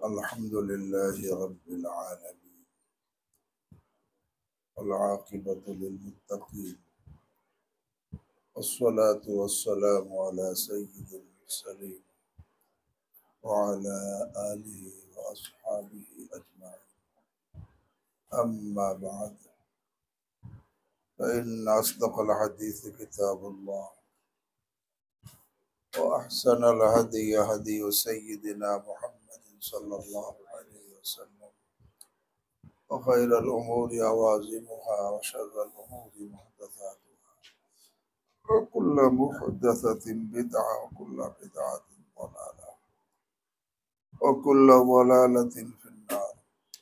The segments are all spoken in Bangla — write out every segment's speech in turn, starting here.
الحمد لله رب العالمين والعاقبة للمتقين والصلاة والسلام على سيد المرسلين وعلى آله وأصحابه أجمعين أما بعد فإن أصدق الحديث كتاب الله وأحسن الهدي هدي سيدنا محمد صلى الله عليه وسلم وخير الأمور عوازمها وشر الأمور محدثاتها وكل محدثة بدعة وكل بدعة ضلالة وكل ضلالة في النار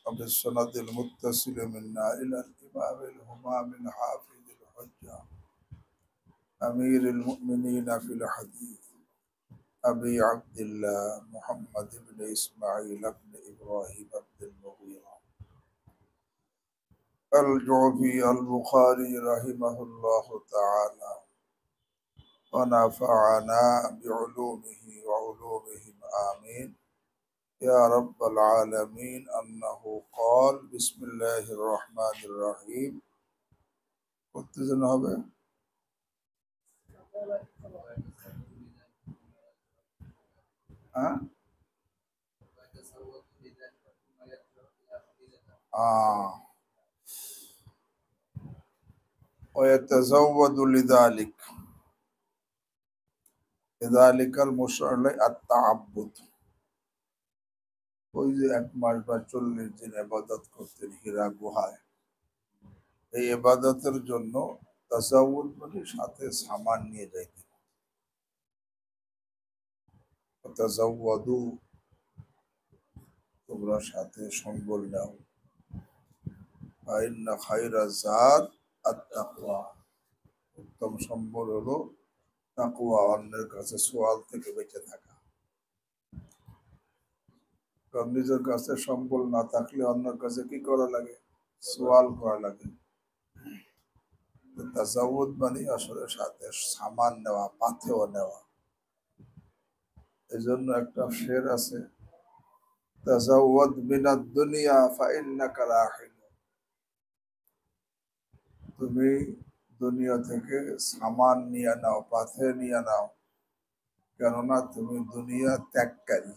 وبالسند المتصل منا إلى الإمام الهمام الحافظ الحجة أمير المؤمنين في الحديث أبي عبد الله محمد بن إسماعيل بن إبراهيم بن المغيرة الجعفي البخاري رحمه الله تعالى ونفعنا بعلومه وعلومهم آمين يا رب العالمين أنه قال بسم الله الرحمن الرحيم قلت زنابه ويتزود لذلك لذلك المشرع التعبد ওই যে 1 মাস বা 40 দিন ইবাদত করতেন হীরা গুহায় এই ইবাদতের জন্য তাসাউদ মানে সাথে সামান নিয়ে যাইতেন তাসাউদু তোমরা সাথে সম্বল নাও ফাইন্না খায়রা যাদ আত-তাকওয়া উত্তম সম্বল হলো তাকওয়া অন্যের কাছে সওয়াল থেকে বেঁচে থাকা কারণ নিজের কাছে সম্বল না থাকলে অন্যের কাছে কি করা লাগে সওয়াল করা লাগে তাসাউদ মানে আসলে সাথে সামান নেওয়া পাথেও নেওয়া এজন্য একটা শের আছে তাসাওয়াদ মিনাদ দুনিয়া ফাইন্নাকা রাহিল তুমি দুনিয়া থেকে সামান নিয়ে নাও পাথে নিয়ে নাও কেননা তুমি দুনিয়া ত্যাগকারী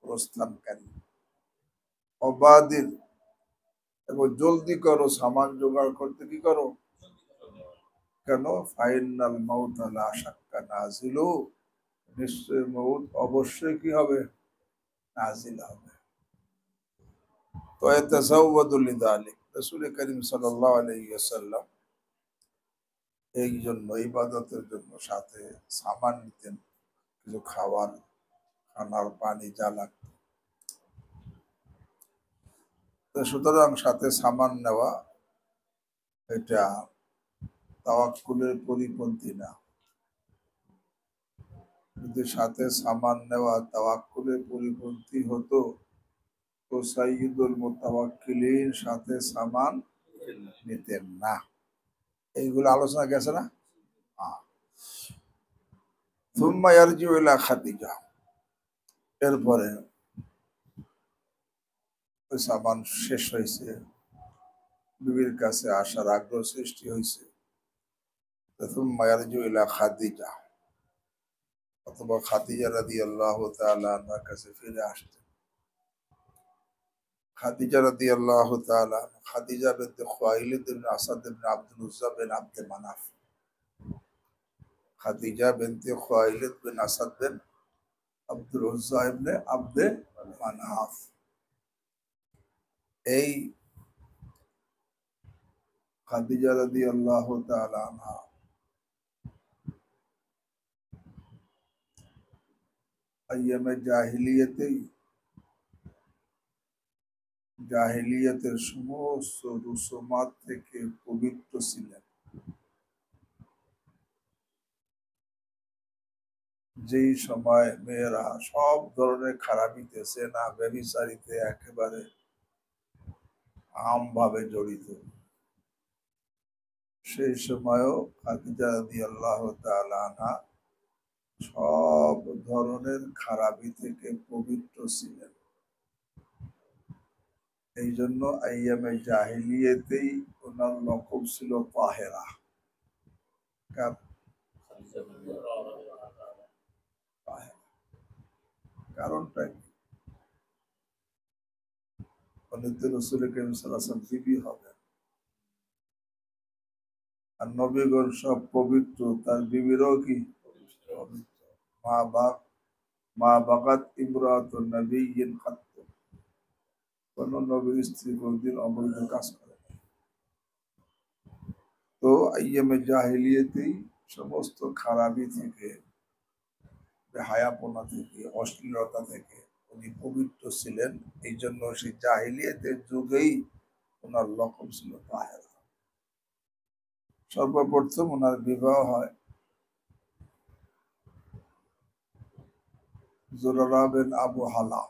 প্রস্থানকারী অবাদির এবং জলদি করো সামান জোগাড় করতে কি করো কেন ফাইনাল মউত লা শাক্কা নাজিলু নিশ্চয় মউত অবশ্যই কি হবে নাজিল হবে তো তাসাওয়াদু লিযালিক রাসূল করিম সাল্লাল্লাহু আলাইহি ওয়াসাল্লাম এই জন্য ইবাদতের জন্য সাথে সামান নিতেন কিছু খাবার খানার পানি যা লাগতো তো সুতরাং সাথে সামান নেওয়া এটা তাওয়াক্কুলের পরিপন্থী না যদি সাথে সামান নেওয়া তাওয়াক্কুলের পরিপন্থী হতো তো সাইয়্যিদুল মুতাওয়াক্কিলিন সাথে সামান নিতেন না এইগুলো আলোচনা গেছে না সুম্মা ইয়ারজিউ ইলা খাদিজা এরপরে ওই সামান শেষ হয়েছে বিবির কাছে আসার আগ্রহ সৃষ্টি হয়েছে সুম্মা ইয়ারজিউ ইলা খাদিজা অথবা খাদিজা রাদিয়াল্লাহু তাআলা আনহার কাছে ফিরে আসতেন খাদিজা রাদিয়াল্লাহু তাআলা খাদিজা বিনতে খুয়াইলিদ ইবনে আসাদ ইবনে আব্দুল উজ্জা বিন আব্দ মানাফ খাদিজা বিনতে খুয়াইলিদ বিন আসাদ বিন আব্দুল উজ্জা ইবনে আব্দ মানাফ এই খাদিজা রাদিয়াল্লাহু তাআলা আনহা আইয়ামে জাহিলিয়াতের সমস্ত রুসুমাত থেকে পবিত্র ছিলেন যেই সময় মেয়েরা সব ধরনের খারাপিতে সেনা ব্যভিচারিতে একেবারে আমভাবে জড়িত সেই সময়ও খাদিজা রাদিয়াল্লাহু তাআলা আনহা সব ধরনের খারাপি থেকে পবিত্র ছিলেন এই জন্য আইয়ামে জাহিলিয়াতেই ওনার লকব ছিল তাহেরা। কারণটা কি? উনি তো রাসূল করিম সাল্লাল্লাহু আলাইহি ওয়াসাল্লাম বিবি হবেন, আর নবীগণ সব পবিত্র, তার বিবিরও কি পবিত্র। মা বাপ মা বাগাত ইমরাতুন নবিয়্যিন কাত, কোন নবীর স্ত্রী কোনদিন অবৈধ কাজ করে না। তো আইয়ামে জাহিলিয়াতেই সমস্ত খারাপি থেকে, বেহায়াপনা থেকে, অশ্লীলতা থেকে উনি পবিত্র ছিলেন। এই জন্য সেই জাহিলিয়াতের যুগেই ওনার লকব ছিল তাহেরা। সর্বপ্রথম ওনার বিবাহ হয় জুরারা বিন আবু হালা,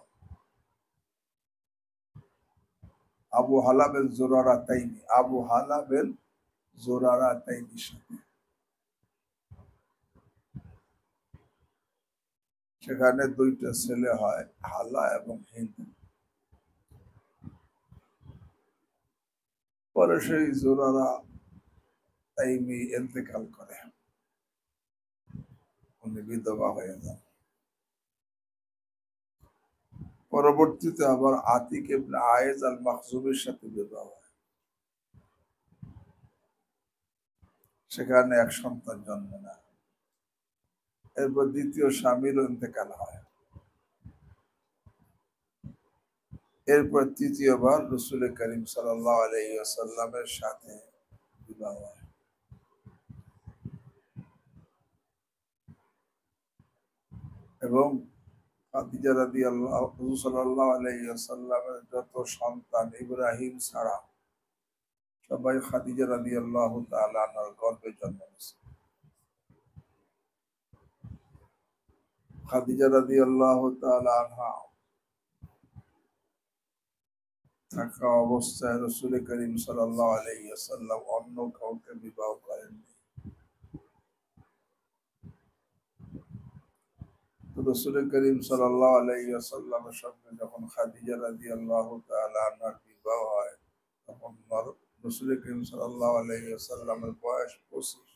আবু হালা বিন জুরারা তাইমি, আবু হালা বিন জুরারা তাইমির সাথে। সেখানে দুইটা ছেলে হয়, হালা এবং হিন্দ। পরে সেই জুরারা তাইমি ইন্তেকাল করে, উনি বিধবা হয়ে যান। পরবর্তীতে আবার আতিক ইবনে আয়েজ আল মাখজুমের সাথে বিবাহ হয়, সেখানে এক সন্তান জন্ম নেয়। এরপর দ্বিতীয় স্বামীরও ইন্তেকাল হয়। এরপর তৃতীয়বার রাসূল করিম সাল্লাল্লাহু আলাইহি ওয়াসাল্লামের সাথে বিবাহ হয়। এবং খাদিজা রাদিয়াল্লাহু, হুজুর সাল্লাল্লাহু আলাইহি ওয়াসাল্লামের যত সন্তান ইব্রাহিম ছাড়া সবাই খাদিজা রাদিয়াল্লাহু তাআলা আনহার গর্ভে জন্ম নিয়েছে। খাদিজা রাদিয়াল্লাহু তাআলা আনহা থাকা অবস্থায় রাসূল করিম সাল্লাল্লাহু আলাইহি ওয়াসাল্লাম অন্য কাউকে বিবাহ করেননি। তো রাসূল করিম সাল্লাল্লাহু আলাইহি ওয়াসাল্লামের সঙ্গে যখন খাদিজা রাদিয়াল্লাহু তাআলা আনহার বিবাহ হয়, তখন রাসূল করিম সাল্লাল্লাহু আলাইহি ওয়াসাল্লামের বয়স 25,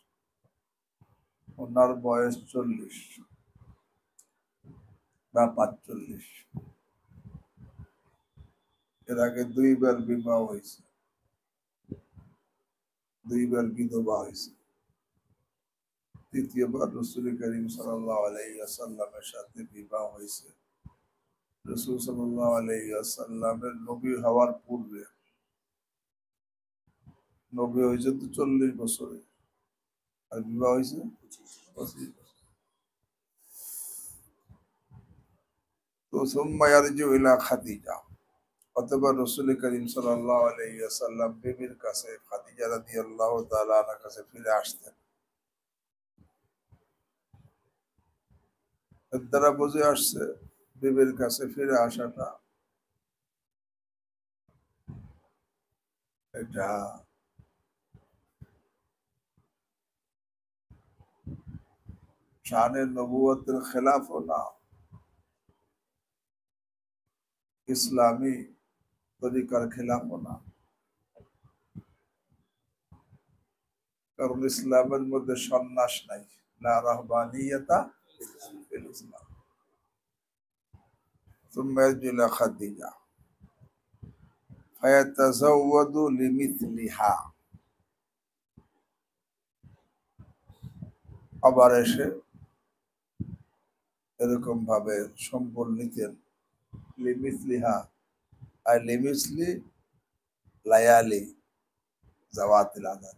ওনার বয়স 40 বা 45। এর আগে দুইবার বিবাহ হয়েছে, দুইবার বিধবা হয়েছে। তৃতীয়বার রাসূল করিম সাল্লাল্লাহু আলাইহি ওয়াসাল্লামের সাথে বিবাহ হয়েছে রাসূল সাল্লাল্লাহু আলাইহি ওয়াসাল্লামের নবী হওয়ার পূর্বে। নবী হয়েছে তো 40 বছরে, আর বিবাহ হয়েছে 25 বছর। তো সুম্মা ইয়ারজিউ ইলা খাদিজা, অতঃপর রাসূল করিম সাল্লাল্লাহু আলাইহি ওয়াসাল্লাম বিবির কাছে, খাদিজা রাদিয়াল্লাহু তাআলা আনহার কাছে ফিরে আসতেন। এর দ্বারা বুঝে আসছে বিবির কাছে ফিরে আসাটা এটা শানে নবুয়তের খেলাফও না, ইসলামী তরিকার খেলাফও না। কারণ ইসলামের মধ্যে সন্ন্যাস নাই, লা রাহবানিয়াতা ফিল ইসলাম। সুম্মা ইয়ারজিউ ইলা খাদিজা ফায়াতাজাওয়াদু লিমিথলিহা, আবার এসে এরকম ভাবে সম্বল নিতেন। লিমিথলিহা আর লিমিসলি লায়ালি জাওয়াতিল আদাদ,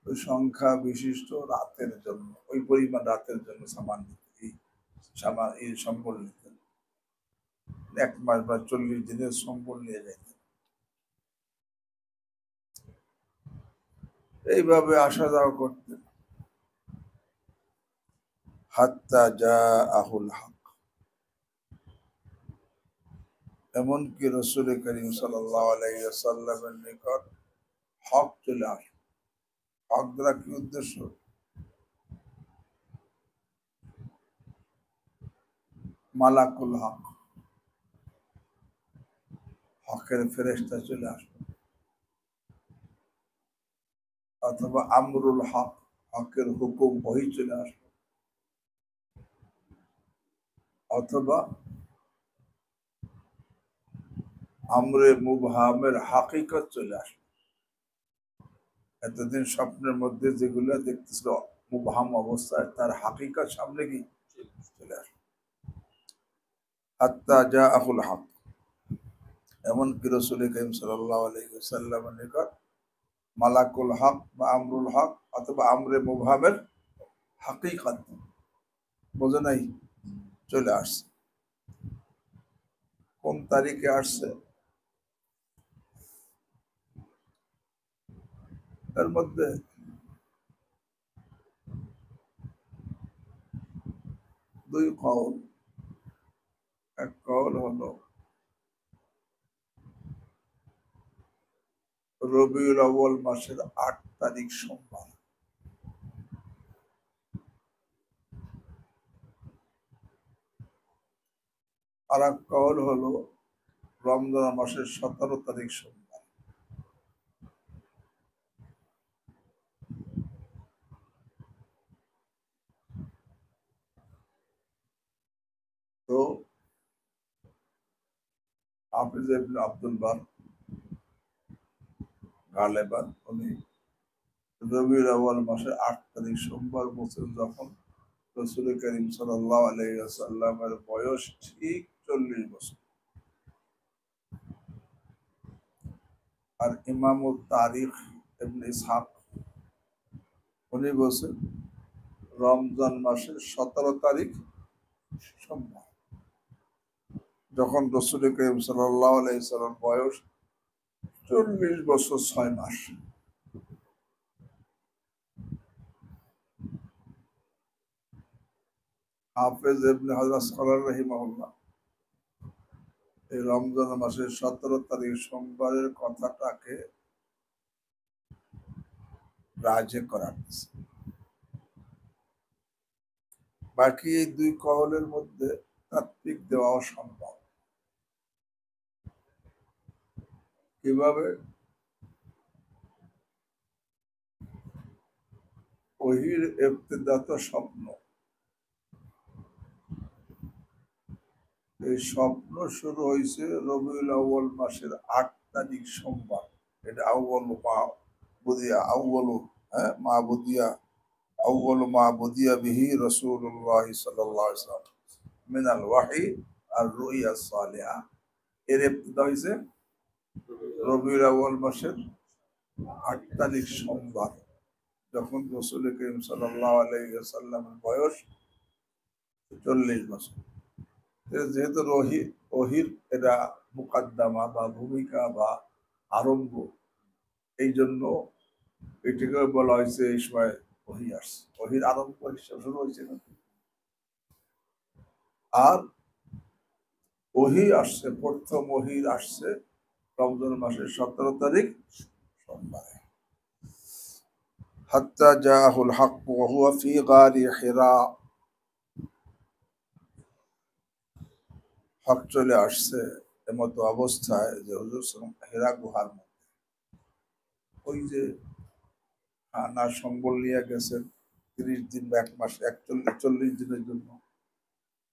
ওই সংখ্যা বিশিষ্ট রাতের জন্য, ওই পরিমাণ রাতের জন্য সামান নিতেন, এই সম্বল নিতেন। 1 মাস বা 40 দিনের সম্বল নিয়ে যেতেন। এইভাবে আসা যাওয়া করতেন। হাত্তা জাআহুল হক, এমনকি রাসূল করিম সাল্লাল্লাহু আলাইহি ওয়াসাল্লামের নিকট হক চলে আসে। হক দ্বারা কি উদ্দেশ্য? মালাকুল হক, হকের ফেরেশতা চলে আসলো, অথবা আমরুল হক, হকের হুকুম ওহি চলে আসলো, অথবা আমরে মুবহামের হাকিকত চলে আসলো। এতদিন স্বপ্নের মধ্যে যেগুলো দেখতেছিল মুবহাম অবস্থায়, তার হাকিকত সামনে কি চলে আসলো। হাত্তা জাআহুল হক, এমনকি রাসূল কারীম সাল্লাল্লাহু আলাইহি ওয়াসাল্লামের নিকট মালাকুল হক বা আমরুল হক অথবা আমরে মুবহামের হাকিকত, বোঝে নাই, চলে আসছে। কোন তারিখে আসছে? এর মধ্যে দুই কওল। এক কওল হলো রবিউল আউয়াল মাসের ৮ তারিখ সোমবার, আর এক কওল হলো রমজান মাসের ১৭ তারিখ সোমবার। তো হাফিজ ইবনে আব্দুল বার গালেবান উনি রবিউল আউয়াল মাসের ৮ তারিখ সোমবার বলছেন, যখন রাসূল কারীম সাল্লাল্লাহু আলাইহি ওয়াসাল্লামের বয়স ঠিক ৪০ বছর। আর ইমামুত তারিখ ইবনে ইসহাক উনি বলছেন রমজান মাসের ১৭ তারিখ সোমবার, যখন রাসূল কারীম সাল্লাল্লাহু আলাইহি ওয়াসাল্লাম বয়স ৪০ বছর ৬ মাস। হাফেজ ইবনে হাজার আসকালানি রাহিমাহুল্লাহ এই রমজান মাসের ১৭ তারিখ সোমবারের কথাটাকে রাজে করাচ্ছে। বাকি এই দুই কওলের মধ্যে তাত্ত্বিক দেওয়া সম্ভব। কিভাবে? ওহির ইবতিদাত স্বপ্ন, এই স্বপ্ন শুরু হয়েছে রবিউল আউয়াল মাসের ৮ তারিখ সোমবার। এটা আউয়াল মা বুদিয়া, আউয়াল মা বুদিয়া, আউয়াল মা বুদিয়া বিহি রাসূলুল্লাহ সাল্লাল্লাহু আলাইহি ওয়াসাল্লাম মিনাল ওয়াহি আর রুইয়া সালিহা। এর ইবতিদা হয়েছে রবিউল আউয়াল মাসের ৮ তারিখ সোমবার, যখন রাসূল কারীম সাল্লাল্লাহু আলাইহি ওয়াসাল্লামের বয়স ৪০ বছর। যেহেতু ওহির এটা মুকাদ্দামা বা ভূমিকা বা আরম্ভ, এই জন্য এটাকে বলা হয়েছে এই সময় ওহি আসছে, ওহির আরম্ভ হিসেবে শুরু হয়েছে না। আর ওহি আসছে, প্রথম ওহির আসছে রমজান মাসের ১৭ তারিখ সোমবারে। হাত্তা জাআহুল হক ওয়া হুয়া ফি গারি হিরা, হক চলে আসছে এমতো অবস্থায় যে হুজুর হেরা গুহার মধ্যে, ওই যে খানা সম্বল নিয়ে গেছেন ৩০ দিন বা ১ মাস ৪০ দিনের জন্য,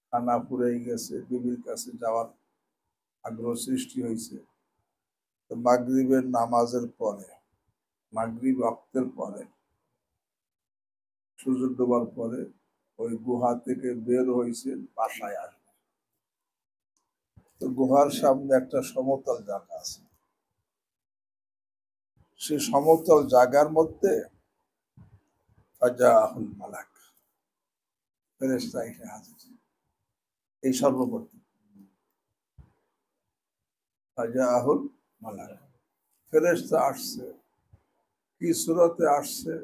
খানা ফুরাই গেছে, বিবির কাছে যাওয়ার আগ্রহ সৃষ্টি হয়েছে। তো মাগরিবের নামাজের পরে, মাগরিব ওয়াক্তের পরে, সূর্য ডোবার পরে ওই গুহা থেকে বের হয়েছে বাসায় আসবে। তো গুহার সামনে একটা সমতল জায়গা আছে, সে সমতল জায়গার মধ্যে ফাজাহুল মালাক, ফেরেশতা এসে হাজির। এই সর্বপ্রথম ফাজাহুল মালাক, ফেরেশতা আসছে। কি সূরতে আসছে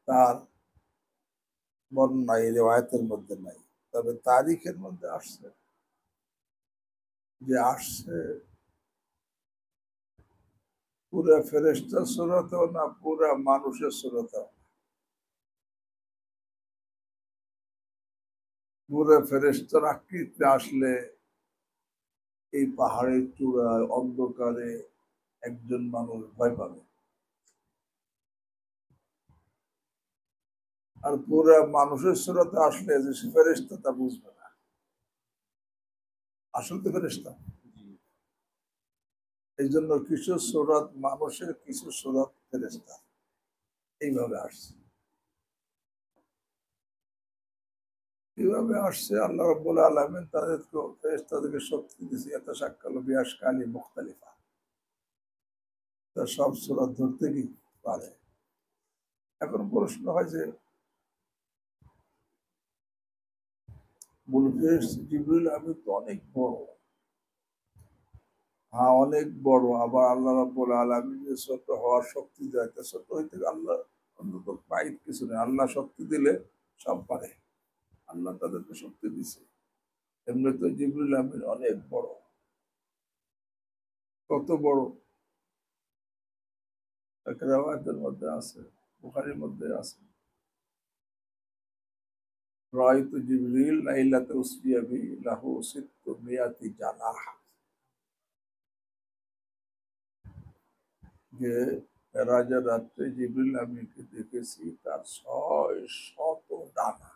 তার বর্ণনা এই রিওয়ায়াতের মধ্যে নাই, তবে তারিখের মধ্যে আসছে যে আসছে পুরা ফেরেশতা সূরতেও না, পুরা মানুষের সূরতেও। পুরা ফেরেশতার আকৃতিতে আসলে এই পাহাড়ের চূড়ায় অন্ধকারে একজন মানুষ ভয় পাবে, আর পুরা মানুষের সুরতে আসলে যে সে ফেরেশতা তা বুঝবে না, আসল তো ফেরেশতা। এই জন্য কিছু সুরত মানুষের, কিছু সুরত ফেরেশতা, এইভাবে আসছে। এইভাবে আসছে আল্লাহ রাব্বুল আলামিন তাদেরকে, ফেরেশতাদেরকে শক্তি দিয়েছে, এত সাক্কাল বিআশকালি মুখতালিফা, তার সব সুরত ধরতে কি পারে। এখন প্রশ্ন হয় যে জিবরিল আমিন তো অনেক বড়, হ্যাঁ অনেক বড়, আবার আল্লাহ রাব্বুল আলামিন যে ছোট হওয়ার শক্তি দেয়, তা ছোট হইতে আল্লাহ অন্তত পাই কিছু নেই, আল্লাহ শক্তি দিলে সব পারে, আল্লাহ তাদেরকে শক্তি দিছে। এমনি তো জিবরিল আমিন অনেক বড়, কত বড় এক রিওয়ায়াতের মধ্যে আছে, বুখারীর মধ্যে আছে, রাআইতু জিবরিল লাইলাতা উসরিয়া বি লাহু সিত্তু মিয়াতি জানাহ, যে মেরাজের রাত্রে জিবরিল আমিনকে দেখেছি, তার 600 ডানা।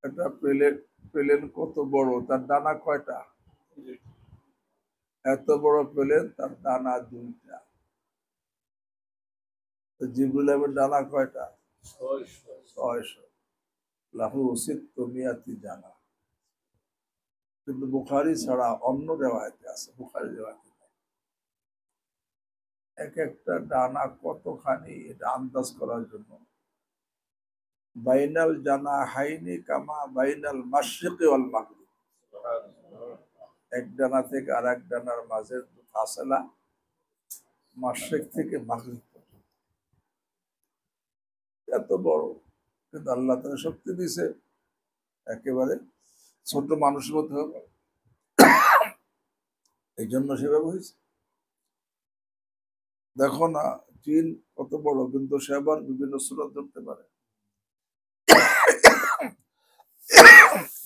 একটা প্লেন, প্লেন কত বড়, তার ডানা কয়টা? এত বড় প্লেন, তার ডানা 2টা। জিবরিল আমিনের ডানা কয়টা? 600। লাহু সিত্তু মিয়াতি জানা। কিন্তু বুখারী ছাড়া অন্য রিওয়ায়াতে আছে, বুখারী রিওয়ায়াতে এক একটা ডানা কতখানি, এটা আন্দাজ করার জন্য বাইনাল জানা হাইনি কামা বাইনাল মাশরিকি ওয়াল মাগরিব, এক ডানা থেকে আর এক ডানার মাঝে ফাসলা মাশরিক থেকে মাগরিব পর্যন্ত, এত বড়। কিন্তু আল্লাহ তাআলা শক্তি দিয়েছে, একেবারে ছোট মানুষের মধ্যে হবে, এই জন্য সেভাবে হয়েছে। দেখো না জিন কত বড়, কিন্তু সে আবার বিভিন্ন সূরত ধরতে পারে।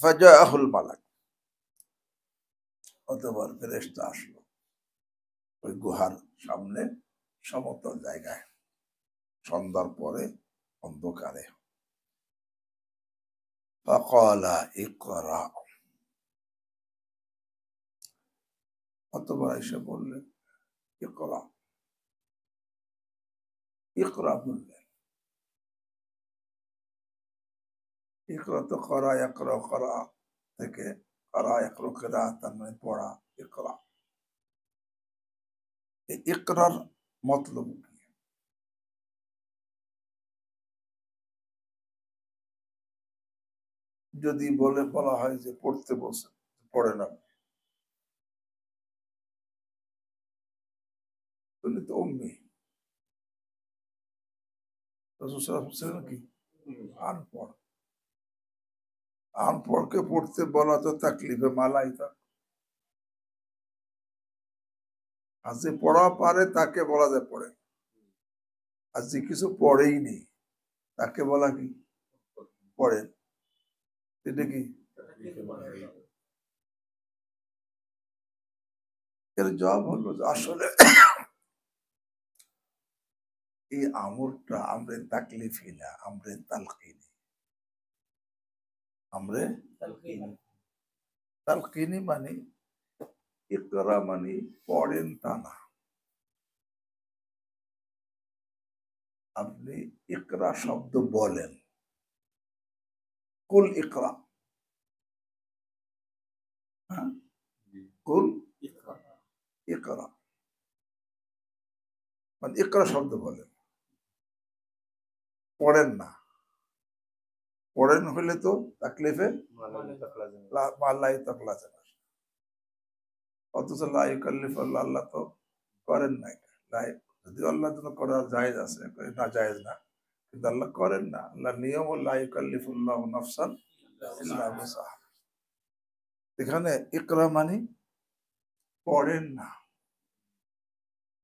ফাজাআহুল মালাক, অতঃপর ফেরেশতা আসলো ওই গুহার সামনে, সমতল জায়গায়, সন্ধ্যার পরে অন্ধকারে। ফাকালা ইকরা, অতঃপর এসে বললেন ইকরা, ইকরা বললেন। ইকরা তো করা, ইকরা করা থেকে করা, ইকরা করা তার মানে পড়া, ইকরা। এই ইকরার মতলব কি? যদি বলা হয় যে পড়তে বসে, পড়ে না, তুমি তো উম্মি। রাসূল সাল্লাল্লাহু আলাইহি ওয়াসাল্লাম কি আনপড়, আনপড়কে পড়তে বলা তো তাকলিফে মালাই তা, আর যে পড়া পারে তাকে বলা যায় পড়ে, আর যে কিছু পড়েই নেই তাকে বলা কি পড়েন, এটা কি? এর জবাব হলো যে আসলে এই আমরটা আমরে তাকলিফি না, আমরে তালকিনি, আমরে তালকিনি মানে ইকরা মানে পড়েন তা না, আপনি ইকরা শব্দ বলেন, কুল ইকরা, হ্যাঁ কুল ইকরা মানে ইকরা শব্দ বলেন, পড়েন না। পড়েন হলে তো তাকলিফে মাল্লাই তাকলা যাবে, অথচ লা ইউকাল্লিফুল্লাহ, আল্লাহ তো করেন না এটা, যদিও আল্লাহ জন্য করার জায়েজ আছে, না জায়েজ না, কিন্তু আল্লাহ করেন না। আল্লাহ নিয়ম লা ইউকাল্লিফুল্লাহু নাফসান ইল্লা উসাহা। এখানে ইকরা মানে পড়েন না,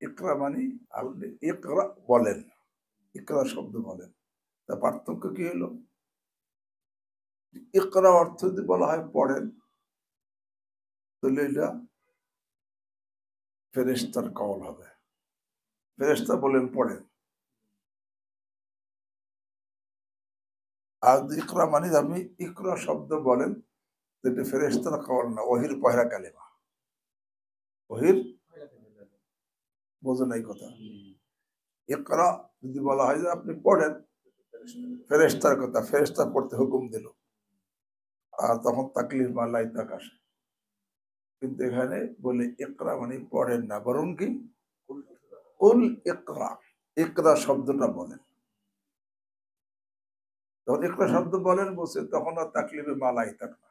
ইকরা মানে আপনি ইকরা বলেন, ইকরা শব্দ বলেন। তা পার্থক্য কি হলো? ইকরা অর্থ যদি বলা হয় পড়েন, তাহলে এটা ফেরেশতার কওল হবে। ফেরেশতা বলেন পড়েন। আর ইকরা মানে আপনি ইকরা শব্দ বলেন, এটা ফেরেশতার কওল না, ওহির পহেলা কালেমা। ওহির বোঝে নাই কথা। ইকরা যদি বলা হয় যে আপনি পড়েন, ফেরেশতার কথা, ফেরেশতা পড়তে হুকুম দিল, আর তখন তাকলিফ বা লাইতাক আসে। কিন্তু এখানে বলে ইকরা মানে পড়েন না, বরং কি কুল ইকরা, ইকরা শব্দটা বলেন। যখন ইকরা শব্দ বলেন বলছে তখন আর তাকলিফে মা লাইতাক না।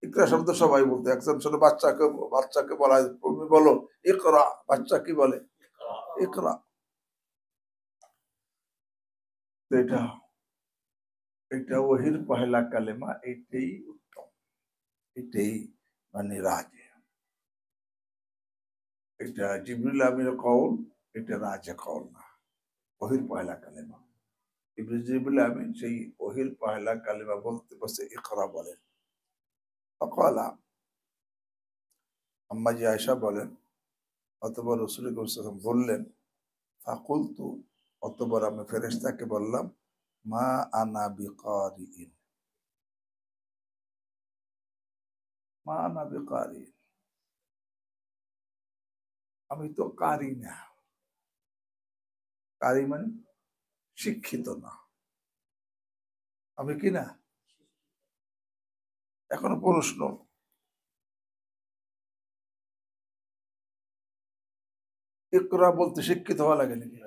ইকরা শব্দ সবাই বলতে, একজন ছোট বাচ্চাকে বলা হয় তুমি বলো ইকরা, বাচ্চা কি বলে ইকরা। এটা এটা ওহির পহেলা কালেমা, এটাই উত্তম, এটাই মানে রাজে। এটা জিবরিল আমিনের কওল, এটা রাজে কওল না, ওহির পহেলা কালেমা। জিবরিল আমিন সেই ওহির পহেলা কালেমা বলতে বসে ইকরা বলেন। ফকালা, আম্মা জি আয়েশা বলেন, অতঃপর রাসূল বললেন, ফাকুলতু, অতঃপর আমি ফেরেশতাকে বললাম, মা আনা বিকারিইন, মা আনা বিকারিইন, আমি তো কারি না। কারি মানে শিক্ষিত না, আমি কি না। এখন প্রশ্ন, ইকরা বলতে শিক্ষিত হওয়া লাগে নাকি?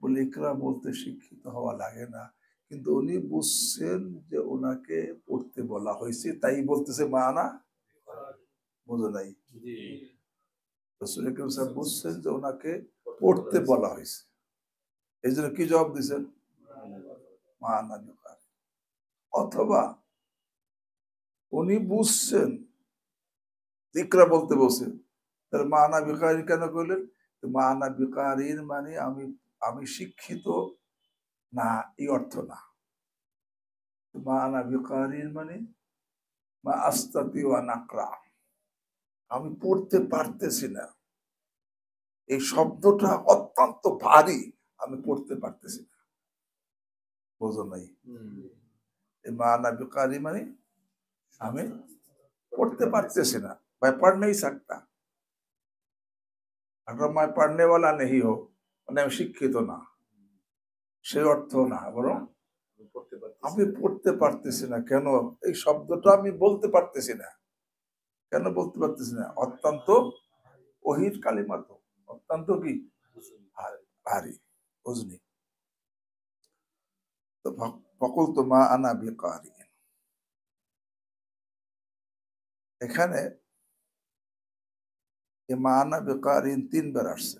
বলে ইকরা বলতে শিক্ষিত হওয়া লাগে না, কিন্তু উনি বুঝছেন যে ওনাকে পড়তে বলা হয়েছে, তাই বলতেছে মা না। বোঝো নাই? রাসূল আকরাম সাহেব বুঝছেন যে ওনাকে পড়তে বলা হয়েছে, এই জন্য কি জবাব দিচ্ছেন? মা না বিকার। অথবা উনি বুঝছেন ইকরা বলতে বলছেন, তাহলে মা না বিকারি কেন করলেন? মা না বিকারির মানে আমি আমি শিক্ষিত না, এই অর্থ না। মা না বিকারির মানে মা আস্তাতি ওয়া নাকরা, আমি পড়তে পারতেছি না, এই শব্দটা অত্যন্ত ভারী, আমি পড়তে পারতেছি না। বোঝো নাই? এই মা না বিকারি মানে আমি पढ़ते पारतेছি না, मैं पढ़ नहीं सकता। अगर मैं पढ़ने वाला नहीं हो মানে আমি শিক্ষিত না, সেই অর্থ না, বরং আমি পড়তে পারতেছি না। কেন? এই শব্দটা আমি বলতে পারতেছি না। কেন বলতে পারতেছি না? অত্যন্ত ওহির কালিমা, তো অত্যন্ত কি ভারী, বুঝনি? তো ফকুল তো মা আনা বিকারি, এখানে মা আনা বিকারিন তিনবার আসছে,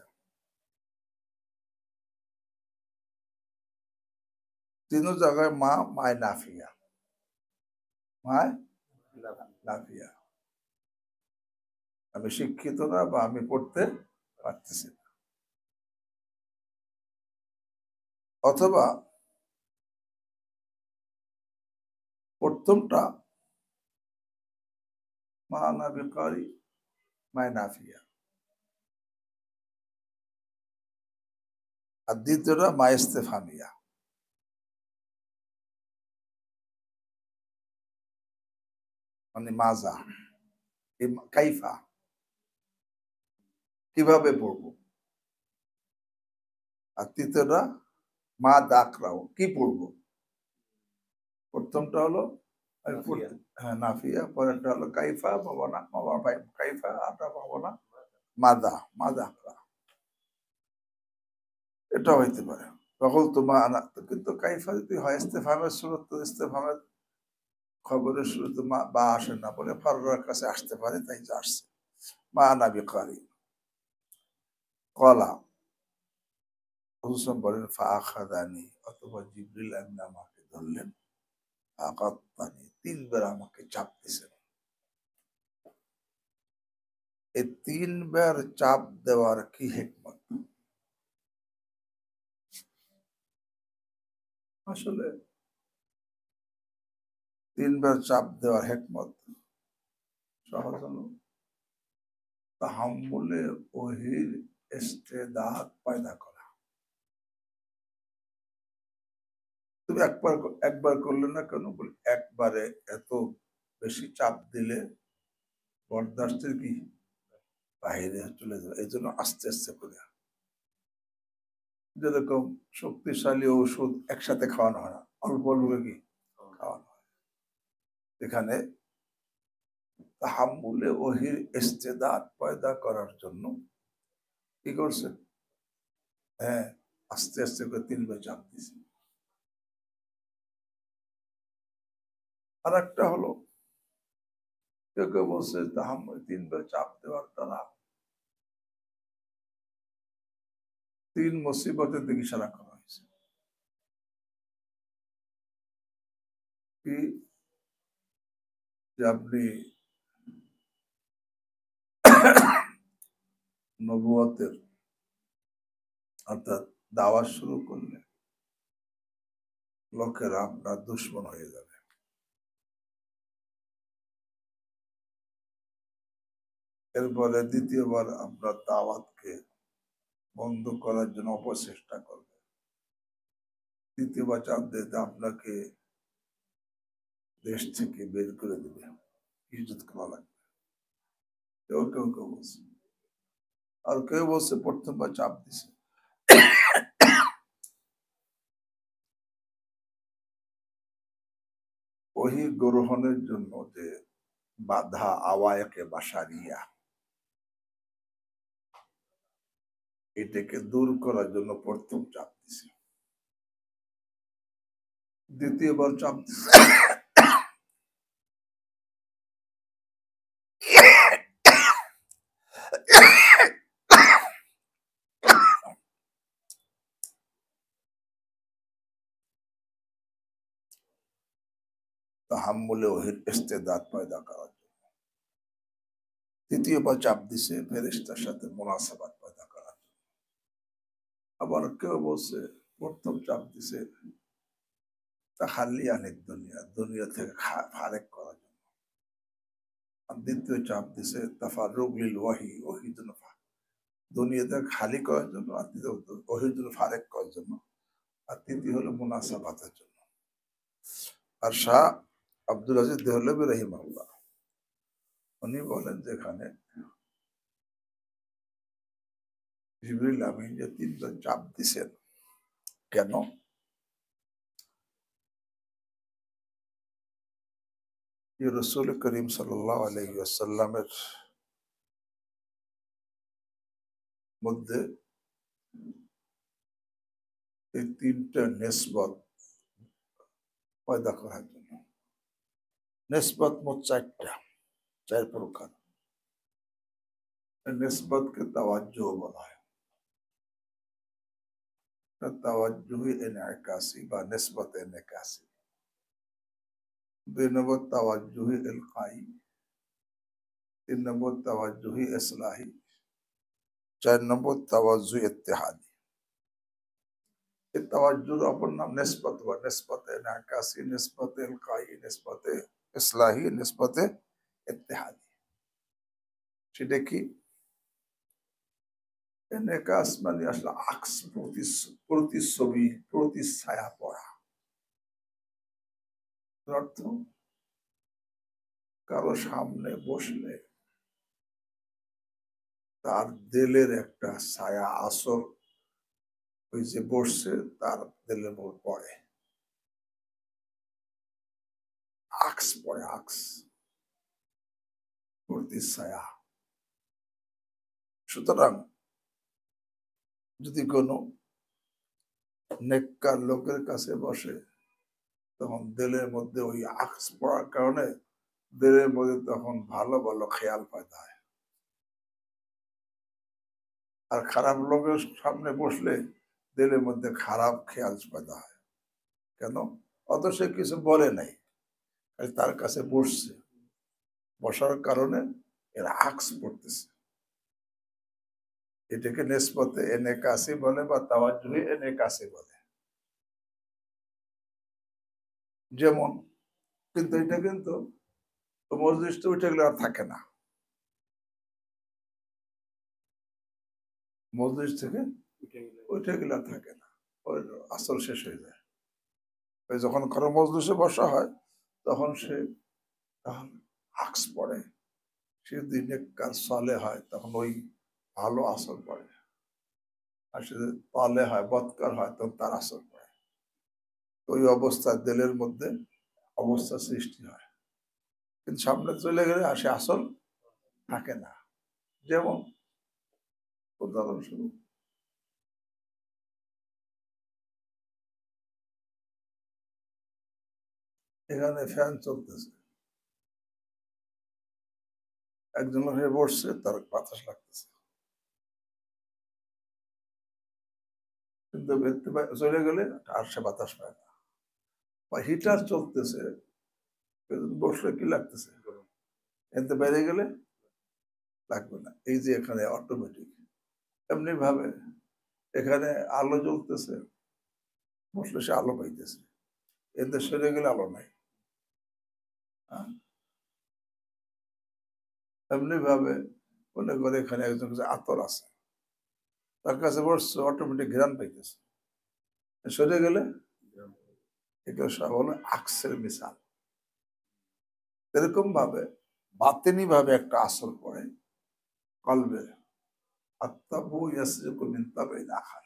तीनों जगह माँ माय नाफिया, माय नाफिया, আমি শিক্ষিত না বা আমি পড়তে পারতেছি না। অথবা প্রথমটা মা না বিকারি মায় নাফিয়া, আর দ্বিতীয়টা মা ইস্তেফামিয়া, মানে মাজা, কাইফা, কিভাবে পড়বো। আর তৃতীয়টা মা দাকরাও, কি পড়বো। প্রথমটা হলো হ্যাঁ নাফিয়া, পরেরটা হলো কাইফা পাবো না, কাইফা আটা পাবো না, মাদা মাদা, এটা হইতে পারে। তখন তোমা আনা, কিন্তু কাইফা যদি হয় ইস্তেফামের শুরু, তো ইস্তেফামের খবরের শুরুতে মা বা আসে না, বলে ফাররার কাছে আসতে পারে, তাই যে আসছে মা আনা বিকারি। কলা, হুসুম বলেন ফাখাদানি, অথবা জিবরিল আমিন আমাকে ধরলেন, ফাকাত্তানি, তিনবার আমাকে চাপ দিয়েছেন। এই তিনবার চাপ দেওয়ার কি হিকমত? আসলে তিনবার চাপ দেওয়ার হেকমত সহজ হলো তাহাম্মুলে ওহির ইস্তেদাদ পয়দা করা। তুমি একবার করলে না কেন? একবারে এত বেশি চাপ দিলে বরদাস্তের কি বাহিরে চলে যাবে, এই জন্য আস্তে আস্তে করে। যেরকম শক্তিশালী ঔষধ একসাথে খাওয়ানো হয় না, অল্প অল্প কি খাওয়ানো হয়। এখানে তাহাম্মুলে ওহির ইস্তেদাদ পয়দা করার জন্য কি করছে? হ্যাঁ, আস্তে আস্তে করে তিনবার চাপ দিছে। আর একটা হলো কেউ কেউ বলছে তাহাম্মুল তিনবার চাপ দেওয়ার দ্বারা তিন মুসিবতের দিকে ইশারা করা হয়েছে। কি? যে আপনি নবুয়তের অর্থাৎ দাওয়াত শুরু করলে লোকেরা আপনার দুশ্মন হয়ে যাবে। এরপরে দ্বিতীয়বার আপনার দাওয়াতকে বন্ধ করার জন্য অপচেষ্টা করবে। তৃতীয়বার চাপ দিতে আপনাকে দেশ থেকে বের করে দেবে, ইজ্জত করা লাগবে। কেউ কেউ কেউ বলছে, আর কেউ বলছে প্রথমবার চাপ দিছে ওহি গ্রহণের জন্য যে বাধা আওয়ায়কে বাসারিয়া, এটাকে দূর করার জন্য প্রথম চাপ দিছে। দ্বিতীয়বার চাপ দিছে তাহাম্মুলে ওহির ইস্তেদাদ পয়দা করার জন্য। তৃতীয়বার চাপ দিছে ফেরেশতার সাথে মুনাসাবাত পয়দা করার জন্য। আবার কেউ বলছে প্রথম চাপ দিছে তাহাল্লি আনিদ দুনিয়া, দুনিয়া থেকে ফারেক করার জন্য। আর দ্বিতীয় চাপ দিছে তাফাররুক লিল ওয়াহি, ওহির জন্য দুনিয়াতে খালি করার জন্য, আর ওহির জন্য ফারেক করার জন্য। আর তৃতীয় হলো মুনাসাবাতের জন্য। আর শাহ আব্দুল আজিজ দেহলভী রাহিমাহুল্লাহ উনি বলেন যেখানে জিবরিল আমিন যে তিনজন চাপ দিছেন কেন? রসুল করিম সাল্লাল্লাহু আলাইহি ওয়াসাল্লামের মধ্যে এই তিনটা নেসবত পয়দা করার জন্য। নেসবত মোট চার প্রকার। নেসবতকে তাওয়াজ্জুহ বলা হয়। তাওয়াজ্জুহি ইনআকাসি বা নেসবত ইনআকাসি। 2 নম্বর তাওয়াজ্জুহি ইলকাই, 3 নম্বর তাওয়াজ্জুহি ইসলাহি, 4 নম্বর তাওয়াজ্জুহ ইত্তেহাদি। এই তাওয়াজ্জুর অপর নাম নেসবত বা নেসবত ইনআকাসি, নেসবত ইলকাই, নেসবত ইসলাহি, নেসবত ইত্তেহাদি। সেটা কি? ইনআকাস মানে আসলে আকস, প্রতিচ্ছবি, প্রতিছায়া পড়া। অর্থ কারো সামনে বসলে তার দিলের একটা ছায়া আসর ওই যে বসছে তার দিলের উপর পড়ে, আকস পড়ে, আকস প্রতিছায়া। সুতরাং যদি কোনো নেককার লোকের কাছে বসে তখন দিলের মধ্যে ওই আকস পড়ার কারণে দিলের মধ্যে তখন ভালো ভালো খেয়াল পয়দা হয়। আর খারাপ লোকের সামনে বসলে দিলের মধ্যে খারাপ খেয়াল পয়দা হয়। কেন? অত সে কিছু বলে নাই, তার কাছে বসছে, বসার কারণে এর আকস পড়তেছে। এটাকে নিসবতে ইনআকাসি বলে বা তাওয়াজ্জুহি ইনআকাসি বলে। যেমন কিন্তু এটা কিন্তু মজলিসটা উঠে গেলে আর থাকে না, মজলিস থেকে উঠে গেলে আর থাকে না, ওই আসর শেষ হয়ে যায়। ওই যখন কারো মজলিসে বসা হয় তখন সে তখন আক্স পড়ে, সে দিনে কাজ সলে হয়, তখন ওই ভালো আসর পড়ে। আর সে তলে হয়, বৎকার হয়, তখন তার আসর পড়ে। ওই অবস্থায় দিলের মধ্যে অবস্থা সৃষ্টি হয়, কিন্তু সামনে চলে গেলে আর সে আসল থাকে না। যেমন উদাহরণস্বরূপ এখানে ফ্যান চলতেছে, একজন হয়ে বসছে, তার বাতাস লাগতেছে, কিন্তু চলে গেলে আর সে বাতাস পায় না। বা হিটার চলতেছে, বসলে কি লাগতেছে, এতে বেড়ে গেলে লাগবে না। এই যে এখানে অটোমেটিক এমনি ভাবে এখানে আলো জ্বলতেছে, বসলে সে আলো পাইতেছে, এতে সরে গেলে আলো নাই। হ্যাঁ? এমনি ভাবে মনে করে এখানে একজন কাছে আতর আছে, তার কাছে বসছে, অটোমেটিক ঘ্রাণ পাইতেছে, সরে গেলে এগুলো সব হলো আকসের মিসাল। এরকম ভাবে বাতেনি ভাবে একটা আসর পড়ে কলবে, আত্মাবু ইয়াসরিকু মিন তাবাইন আখার।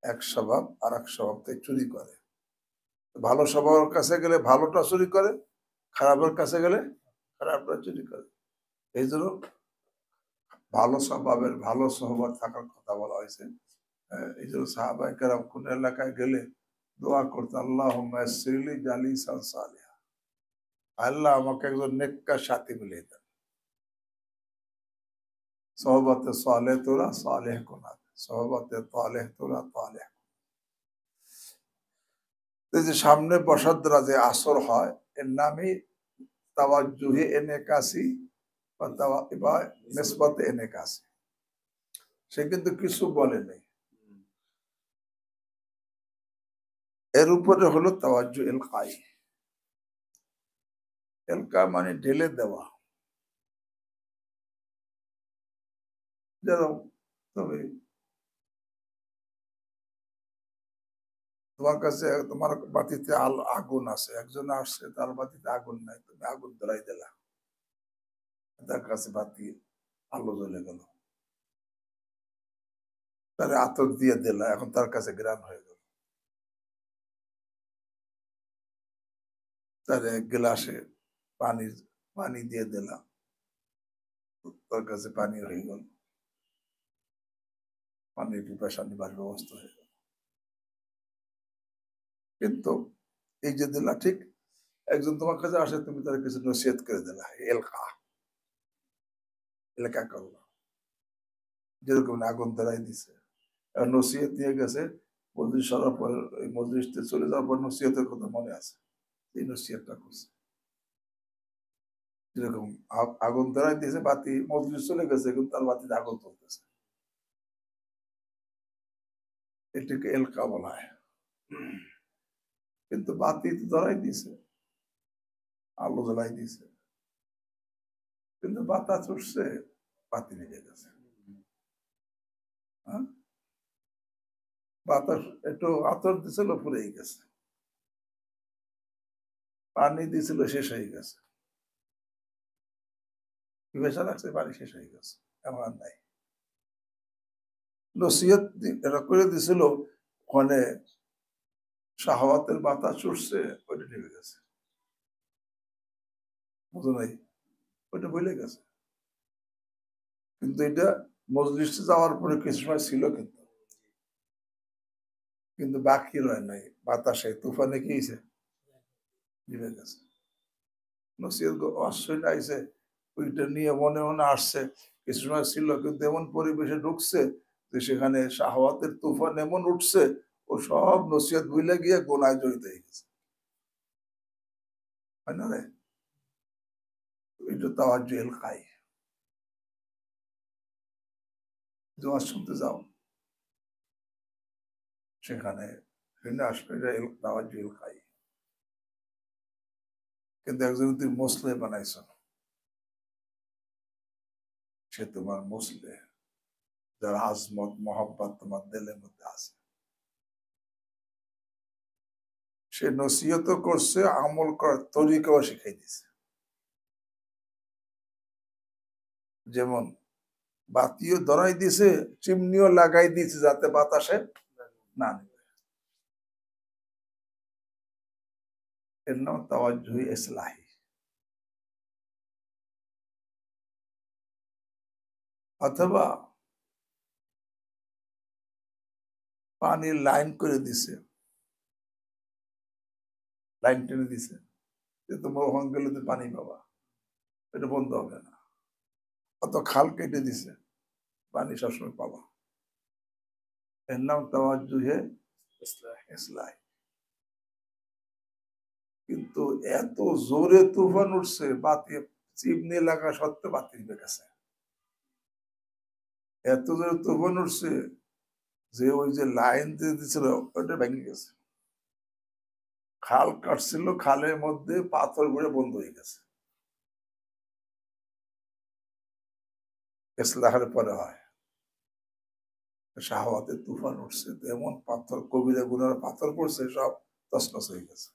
এক স্বভাব আর এক স্বভাব থেকে চুরি করে। ভালো স্বভাবের কাছে গেলে ভালোটা চুরি করে, খারাপের কাছে গেলে খারাপটা চুরি করে। এই জন্য ভালো স্বভাবের ভালো সহবত থাকার কথা বলা হয়েছে। এই জন্য সাহাবায়ে কেরাম কোন এলাকায় গেলে দোয়া করতে, আল্লাহুম্মা ইয়াসসিরলি জালিসান সালিহা, আল্লাহ আমাকে একজন নেককার সাথী মিলিয়ে দেন। সহবতে সালেহ তোরা সালেহ কোনা, সহবতে তালেহ তোরা তালেহ। এই যে সামনে বসার দ্বারা যে আসর হয়, এর নামই তাওয়াজ্জুহে এনেকাসি বা নিসবতে এনেকাসি। সে কিন্তু কিছু বলে নেই, এর উপরে হলো তাওয়াজ্জু ইলকাই। এলকা মানে ঢেলে দেওয়া। যেরকম তুমি তোমার কাছে তোমার বাতিতে আগুন আছে, একজন আসছে তার বাতিতে আগুন নাই, তুমি আগুন ধরাই দিলা, তার কাছে বাতি আলো জ্বলে গেল, তার আতর দিয়ে দিলা, এখন তার কাছে গ্রাম হয়ে গেল। তার এক গ্লাসে পানি পানি দিয়ে দিলাম, তার কাছে পানি হয়ে গেল, পানির পিপাসা নিবার ব্যবস্থা হয়ে গেল। কিন্তু এই যে দিলা ঠিক, একজন তোমার কাছে আসে, তুমি তার কিছু নসিহত করে দিলা, এলকা এলাকা করলো, যেরকম আগুন ধরাই দিছে, নসিহত নিয়ে গেছে, মজলিস সরার পর ওই মজলিসতে চলে যাওয়ার পর নসিহতের কথা মনে আছে, এই নসিহতটা করছে। যেরকম আগুন ধরাই দিয়েছে, বাতি মজলিস চলে গেছে, কিন্তু তার বাতিতে আগুন চলতেছে, এটাকে এলকা বলা হয়। কিন্তু বাতি তো ধরাই দিছে, আলো জ্বলাই দিছে, কিন্তু বাতাস উঠছে, বাতি নিভে গেছে। হ্যাঁ? বাতাস একটু আতর দিছিল, পুড়েই গেছে, পানি দিছিল, শেষ হয়ে গেছে, পিপাসা লাগছে, পানি শেষ হয়ে গেছে, এমন আর নাই। নসিহত এটা করে দিছিল, ওখানে শাহওয়াতের বাতাস উঠছে, ওইটা নেমে গেছে, বুঝো নাই, ওইটা ভুলে গেছে। কিন্তু এটা মজলিসে যাওয়ার পরে কিছু সময় ছিল, কিন্তু কিন্তু বাকি রয় নাই, বাতাসে তুফানে কি হয়েছে, নিভে গেছে। নসিহত অশ্বই আইছে, ওইটা নিয়ে মনে মনে আসছে, কিছু সময় ছিল, কিন্তু এমন পরিবেশে ঢুকছে যে সেখানে শাহওয়াতের তুফান এমন উঠছে, ও সব নসিহত ভুলে গিয়ে গোনায় জড়িত হয়ে গেছে। হয় না রে? এটা তাওয়াজ্জু ইলকাই। দোয়া শুনতে যাও, সেখানে ফিরে আসবে, এটা তাওয়াজ্জু ইলকাই। কিন্তু একজন তুই মুসলে বানাইছ, সে তোমার মুসলে, যার আজমত মোহাম্মত তোমার দিলের মধ্যে আছে। সে নসিহত করছে, আমল করার তরিকাও শিখাই দিছে। যেমন বাতিও ধরাই দিছে, চিমনিও লাগাই দিছে যাতে বাতাসে না নেবে। এর নাম তাওয়াজ্জুহ ইসলাহি। অথবা পানির লাইন করে দিছে, লাইন টেনে দিছে যে তোমার ওখানে গেলে তো পানি পাবা, এটা বন্ধ হবে না। অত খাল কেটে দিছে, পানি সবসময় পাবা। এর নাম তাওয়াজ্জুহে ইসলাহি। কিন্তু এত জোরে তুফান উঠছে, বাতি চিমনি লাগা সত্ত্বেও বাতি নিভে গেছে। এত জোরে তুফান উঠছে যে ওই যে লাইন দিয়ে দিছিল ওটা ভেঙে গেছে। খাল কাটছিল, খালের মধ্যে পাথর ঘুরে বন্ধ হয়ে গেছে। ইসলাহের পরে হয় শাহওয়াতে তুফান উঠছে, এমন পাথর, কবিরা গুনার পাথর পড়ছে, সব তছনছ হয়ে গেছে।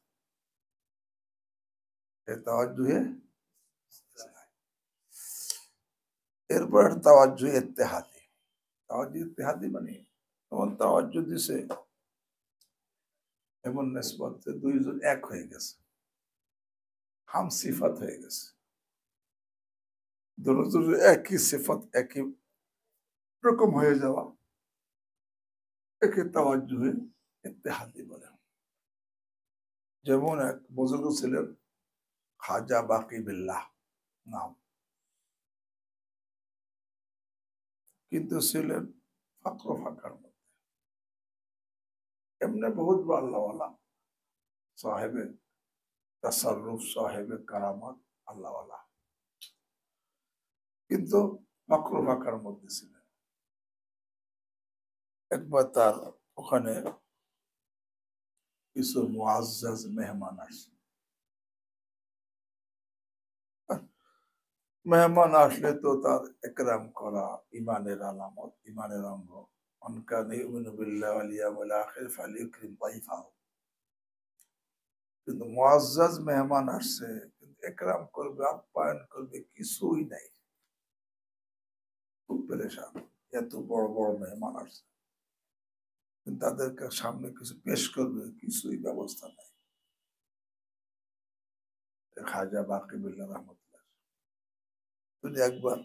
এরপর তাওয়াজ্জুহ ইত্তেহাদি। তাওয়াজ্জুহ ইত্তেহাদি মানে এমন তাওয়াজ্জুহ দিছে, এমন নিসবত যে দুইজন এক হয়ে গেছে, হাম সিফাত হয়ে গেছে, দুজন একই সিফাত একই রকম হয়ে যাওয়া, একে তাওয়াজ্জুহ ইত্তেহাদি বলে। যেমন এক বুজুর্গ ছিলেন খাজা বাকি বিল্লাহ নাম, কিন্তু ছিলেন ফাকর ফাঁকার মধ্যে। এমনি বহুত আল্লাহওয়ালা, সাহেবে তাসাররুফ, সাহেবে কারামাত, আল্লাহওয়ালা, কিন্তু ফাকর ফাঁকার মধ্যে ছিলেন। একবার তার ওখানে কিছু মুআজ্জাজ মেহমান আসছে। মেহমান আসলে তো তার একরাম করা ইমানের আলামত, ইমানের অঙ্গ। কিন্তু মুআজ্জাজ মেহমান আসছে, কিন্তু একরাম করবে, আপ্যায়ন করবে, কিছুই নাই। খুব পেরেশান, এত বড় বড় মেহমান আসছে, কিন্তু তাদেরকে সামনে কিছু পেশ করবে, কিছুই ব্যবস্থা নাই। খাজা বাকি বিল্লাহ রহমতুল্লাহ তিনি একবার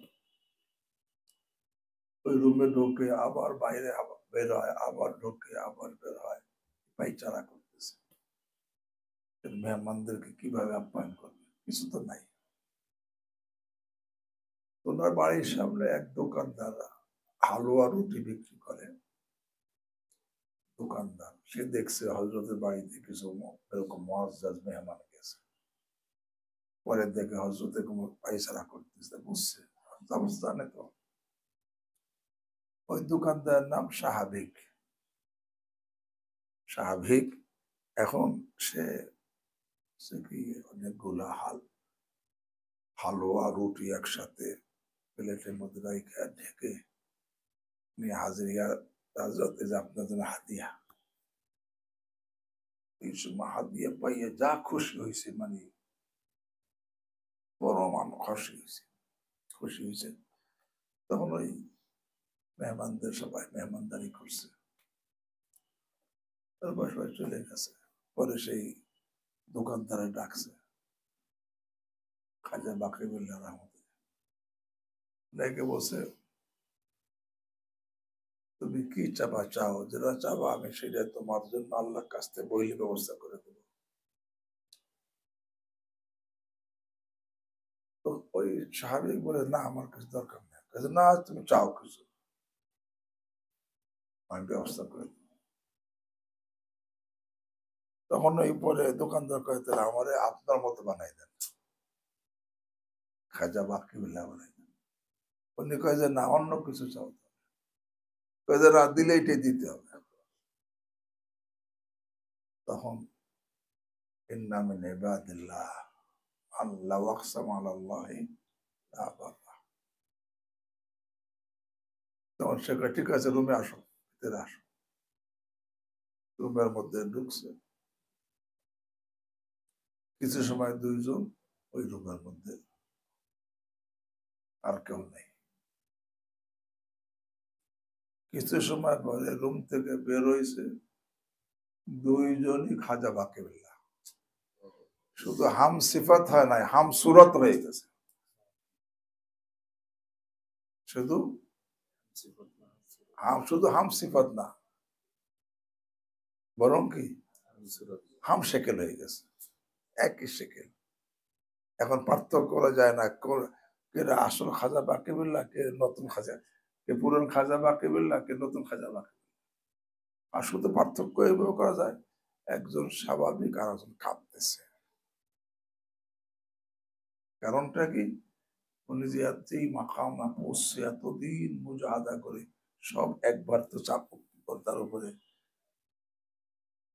ওই রুমে ঢোকে, আবার বাইরে আবার বের হয়, আবার ঢোকে, আবার বের হয়, পাইচারা করতেছে। মেহমানদেরকে কিভাবে আপ্যায়ন করবে, কিছু তো নাই। ওনার বাড়ির সামনে এক দোকানদার হালুয়া রুটি বিক্রি করে, দোকানদার সে দেখছে হজরতের বাড়িতে কিছু এরকম মুআজ্জাজ মেহমান গেছে। পরে দেখে হজরতে পাইচারা করতেছে, বুঝছে, জানে তো। ওই দোকানদার নাম শাহাবিক। শাহাবিক এখন সে কি অনেকগুলা হালুয়া রুটি একসাথে প্লেটের মধ্যে রেখে ঢেকে নিয়ে হাজিরিয়া, হযরত এই যে আপনার জন্য হাদিয়া। এই সময় হাদিয়া পাইয়ে যা খুশি হয়েছে, মানে বড় মানুষ খুশি হয়েছে। তখন ওই মেহমানদের সবাই মেহমানদারি করছে, তারপর সবাই চলে গেছে। পরে সেই দোকানদারে ডাকছে খাজা বাকি বিল্লাহ রহমতুল্লাহ, ডেকে বলছে তুমি কি চাবা চাও, যেটা চাবা আমি সেটা তোমার জন্য আল্লাহর কাছ থেকে বইলে ব্যবস্থা করে দেবো। তো ওই সাহাবী বলে না আমার কিছু দরকার নেই, না তুমি চাও কিছু আমি ব্যবস্থা করে দেবো। তখন ওই পরে দোকানদার কয়ে তাহলে আমারে আপনার মতো বানাই দেন, খাজা বাকি বিল্লাহ বানাই দেন। উনি কয়ে যে না অন্য কিছু চাও, কয়ে যে না দিলে এটাই দিতে হবে। তখন ইন্না মিন ইবাদিল্লাহ আল্লাহ ওয়াকসাম আলাল্লাহি লা বাররা। তখন সে কয়, ঠিক আছে রুমে আসো, ভিতরে আসো। রুমের মধ্যে ঢুকছে, কিছু সময় দুইজন ওই রুমের মধ্যে, আর কেউ নেই। কিছু সময় পরে রুম থেকে বের হয়েছে দুইজনই খাজা বাকিবিল্লাহ। শুধু হাম সিফাত হয় নাই, হাম সুরত হয়ে গেছে। শুধু হাম সিফাত না, বরং কি হাম শেকেল হয়ে গেছে, একই শেকেল। এখন পার্থক্য করা যায় না কে আসল খাজা বাকিবিল্লাহ, কে নতুন খাজা, কে পুরন খাজা বাকিবিল্লাহ, কে নতুন খাজা বাকিবিল্লাহ। আর শুধু পার্থক্য এভাবে করা যায়, একজন স্বাভাবিক আর একজন কাঁদতেছে। কারণটা কি? উনি যে এতই মাকামা পৌঁছছে, এতদিন মুজাহাদা করে সব একবার তো চাপ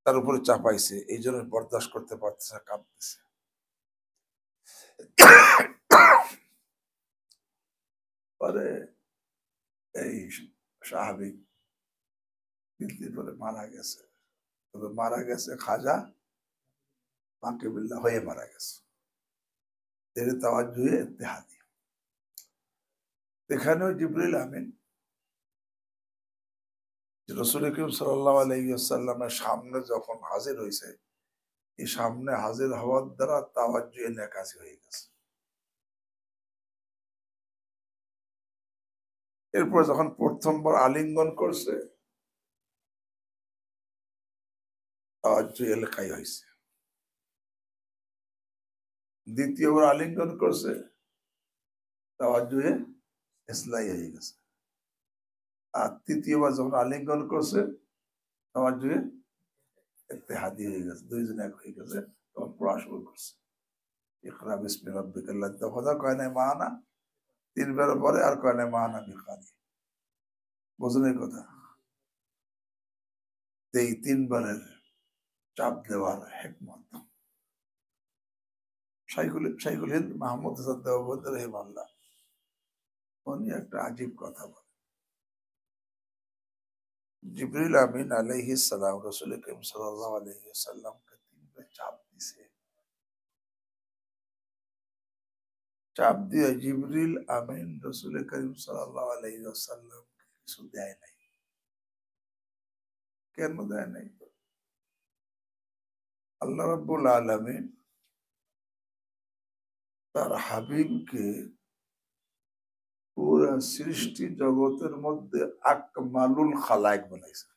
তার উপরে চাপাইছে, এই জন্য বরদাস্ত করতে পারতেছে, কাঁদতেছে। পরে এই সাহাবিক পরে মারা গেছে। তবে মারা গেছে খাজা বাকিবিল্লাহ হয়ে মারা গেছে। এর তাওয়াজ্জুহে ইত্তেহাদি। এখানেও জিবরিল আমিন রাসূল করিম সাল্লাল্লাহু আলাইহি ওয়াসাল্লামের সামনে যখন হাজির হয়েছে, এই সামনে হাজির হওয়ার দ্বারা তাওয়াজ্জুহে নেকাজি হয়ে গেছে। এরপর যখন প্রথমবার আলিঙ্গন করছে, তাওয়াজ্জুহ এলাকায় হয়েছে। দ্বিতীয়বার আলিঙ্গন করছে, তাওয়াজ্জুহে ইসলাই হয়ে গেছে। আর তৃতীয়বার যখন আলিঙ্গন করছে, তাওয়াজ্জুহে ইত্তেহাদি হয়ে গেছে, দুইজন এক হয়ে গেছে। তখন পড়া শুরু করছে, ইকরা বিসমি রাব্বিকাল লাযী খলাক, কয় নাই মানা, তিনবার পরে আর কয় নাই মানা বিখারি। বুঝলেন এই কথা? এই তিনবারের চাপ দেওয়ার হিকমত শাইখুল হিন্দ মাহমুদ হাসান দেওবন্দি রাহিমাহুল্লাহ উনি একটা আজীব কথা বলেন। জিবরিল আমিন আলাইহিস সালাম রাসূল করিম সাল্লাল্লাহু আলাইহি ওয়াসাল্লামকে তিনবার চাপ দিছে। চাপ দিয়ে জিবরিল আমিন রাসূল করিম সাল্লাল্লাহু আলাইহি ওয়াসাল্লামকে কিছু দেয় নাই। কেন দেয় নাই? আল্লাহ রাব্বুল আলামিন তার হাবিবকে পুরা সৃষ্টি জগতের মধ্যে আকমালুল খালায়েক বানাইছে।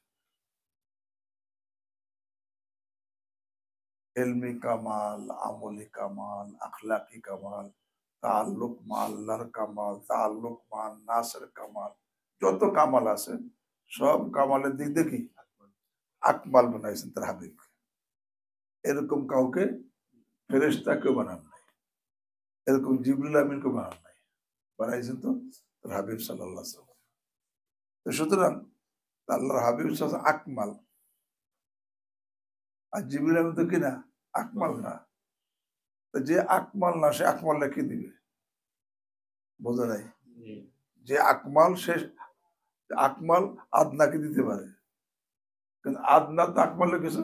ইলমি কামাল, আমলি কামাল, আখলাকি কামাল, তাআল্লুক মা আল্লাহর কামাল, তাআল্লুক মা নাসের কামাল, যত কামাল আছে সব কামালের দিক দেখি আকমাল বানাইছেন তার হাবিবকে। এরকম কাউকে ফেরেশতাকেও বানান নাই, এরকম জিবরিল আমিনকে বানান নাই, বানাইছেন তো তার হাবিব সাল্লাল্লাহু আলাইহি ওয়াসাল্লাম। তো সুতরাং আল্লাহর হাবিব সাল্লাল্লাহু আকমাল, আর জিবরিল আমিন তো কিনা আকমাল না। যে আকমাল না সে আকমাল কি দিবে? বোঝা নাই? যে আকমাল সে আকমাল আদনাকে দিতে পারে, কিন্তু আদনা তো আকমালের কিছু।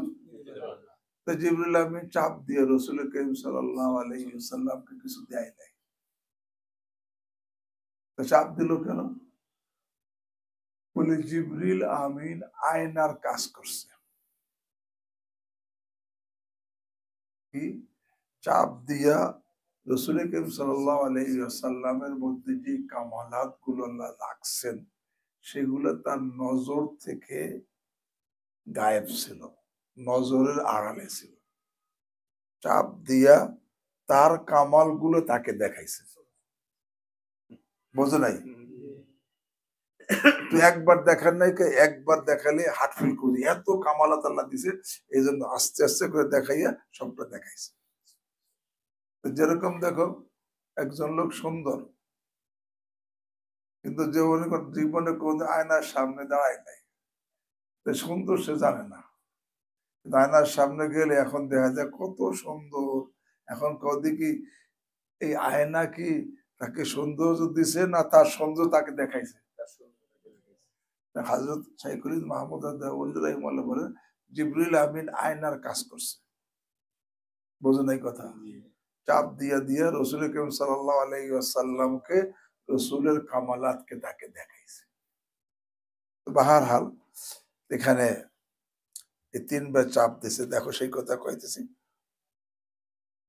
তো জিবরিল আমিন চাপ দিয়ে রাসূল করিম সাল্লাল্লাহু আলাইহি ওয়াসাল্লামকে কিছু দেয় নাই। তো চাপ দিল কেন? বলে জিবরিল আমিন আয়নার কাজ করছে। কি? চাপ দিয়া রাসূল করিম সাল্লাল্লাহু আলাইহি ওয়াসাল্লামের মধ্যে যে কামালাত গুলো আল্লাহ রাখছেন, সেগুলো তার নজর থেকে গায়েব ছিল, নজরের আড়ালে ছিল। চাপ দিয়া তার কামাল গুলো তাকে দেখাইছে। বোঝো নাই? তো একবার দেখার নাই, একবার দেখালে হার্ট ফিল করি, এত কামালাত আল্লাহ দিছে, এই জন্য আস্তে আস্তে করে দেখাইয়া সবটা দেখাইছে। যেরকম দেখো একজন লোক সুন্দর, কিন্তু যে জীবনে কোন আয়নার সামনে দাঁড়ায় নাই, সুন্দর সে জানে না। আয়নার সামনে গেলে এখন দেখা যায় কত সুন্দর। এখন কদিকে এই আয়না কি তাকে সৌন্দর্য দিছে না তার সৌন্দর্য তাকে দেখাইছে? হযরত শাইখুল মাহমুদ দেওবন্দি রাহিমাহুল্লাহ বলেন জিবরিল আমিন আয়নার কাজ করছে। বোঝেন এই কথা? চাপ দিয়া দিয়া রাসূল করিম সাল্লাল্লাহু আলাইহি ওয়াসাল্লামকে রাসূলের কামালাতকে তাকে দেখাইছে। তো বাহরহাল এখানে এই তিনবার চাপ দিছে, দেখো সেই কথা কইতেছি।